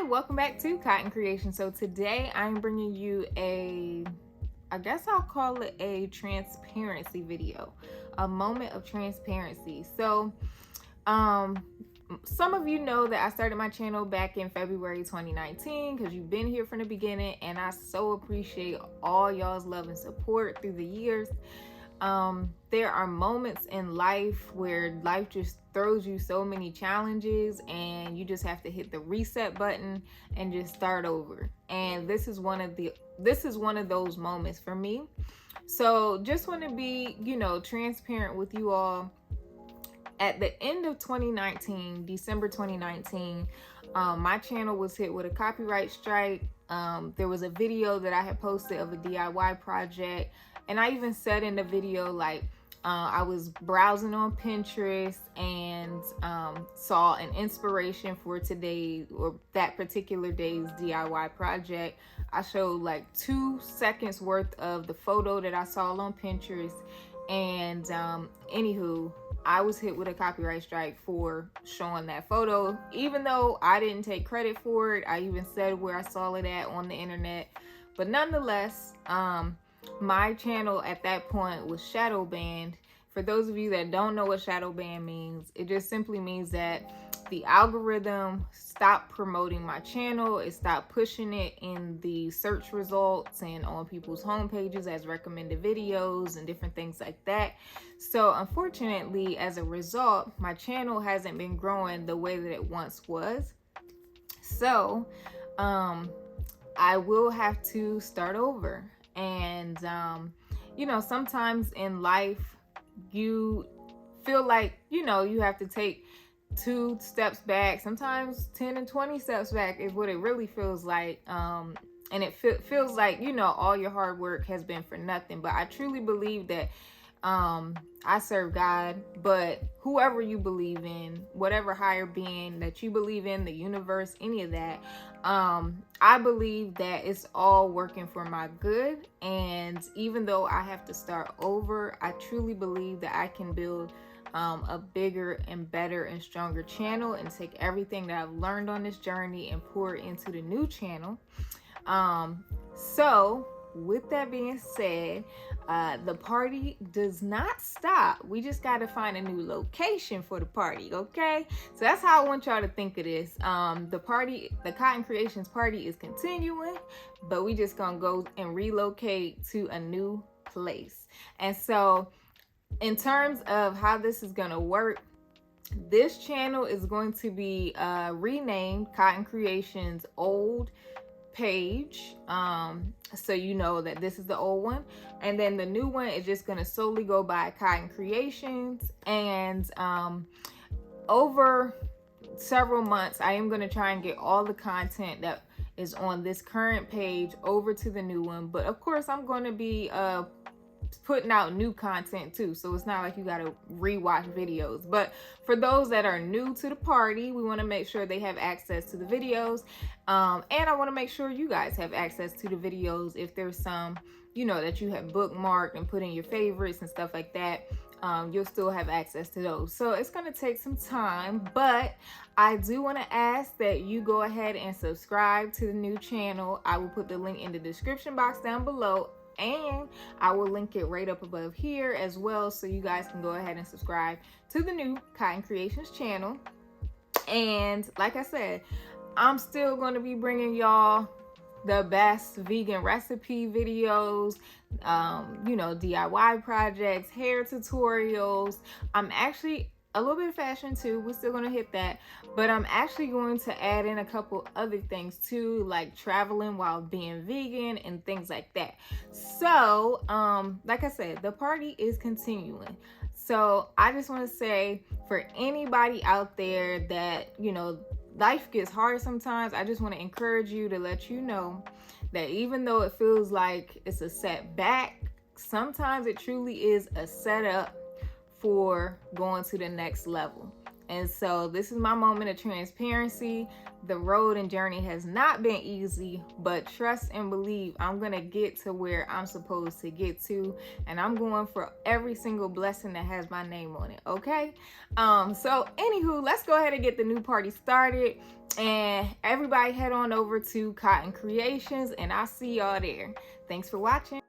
Hi, welcome back to Cotton Creation. So today I'm bringing you I guess I'll call it a transparency video, a moment of transparency. Um, some of you know that I started my channel back in February 2019 because you've been here from the beginning, and I so appreciate all y'all's love and support through the years. There are moments in life where life just throws you so many challenges and you just have to hit the reset button and just start over. And this is one of those moments for me. So just want to be, transparent with you all. At the end of 2019, December 2019, my channel was hit with a copyright strike. There was a video that I had posted of a DIY project, and I even said in the video, like, I was browsing on Pinterest and saw an inspiration for today or that particular day's DIY project. I showed like 2 seconds worth of the photo that I saw on Pinterest, and anywho, I was hit with a copyright strike for showing that photo, even though I didn't take credit for it. I even said where I saw it at on the internet, but nonetheless, my channel at that point was shadow banned. For those of you that don't know what shadow ban means, it just simply means that the algorithm stopped promoting my channel. It stopped pushing it in the search results and on people's home pages as recommended videos and different things like that. So unfortunately, as a result, my channel hasn't been growing the way that it once was. So I will have to start over. And sometimes in life you feel like you have to take 2 steps back, sometimes 10 and 20 steps back is what it really feels like. And it feels like all your hard work has been for nothing. But I truly believe that I serve God, but whoever you believe in, whatever higher being that you believe in, the universe, any of that, I believe that it's all working for my good. And even though I have to start over, I truly believe that I can build a bigger and better and stronger channel and take everything that I've learned on this journey and pour it into the new channel. So with that being said, the party does not stop. We just got to find a new location for the party, okay? So that's how I want y'all to think of this. The Cotton Creations party is continuing, but we just gonna go and relocate to a new place. And so in terms of how this is gonna work, this channel is going to be renamed Cotton Creations Old page, so you know that this is the old one, and then the new one is just going to solely go by Cotton Creations. And over several months I am going to try and get all the content that is on this current page over to the new one. But of course I'm going to be putting out new content too, so it's not like you gotta rewatch videos. But for those that are new to the party, we want to make sure they have access to the videos, and I want to make sure you guys have access to the videos. If there's some that you have bookmarked and put in your favorites and stuff like that, you'll still have access to those. So it's going to take some time, but I do want to ask that you go ahead and subscribe to the new channel. I will put the link in the description box down below, and I will link it right up above here as well, so you guys can go ahead and subscribe to the new Cotton Creations channel. And like I said, I'm still going to be bringing y'all the best vegan recipe videos, DIY projects, hair tutorials. I'm actually a little bit of fashion too. We're still going to hit that, but I'm actually going to add in a couple other things too, like traveling while being vegan and things like that. So like I said, the party is continuing. So I just want to say, for anybody out there that life gets hard sometimes, I just want to encourage you to let you know that even though it feels like it's a setback, sometimes it truly is a setup for going to the next level. And so this is my moment of transparency. The road and journey has not been easy, but trust and believe I'm going to get to where I'm supposed to get to. And I'm going for every single blessing that has my name on it. Okay. So anywho, let's go ahead and get the new party started. And everybody head on over to Cotton Creations, and I'll see y'all there. Thanks for watching.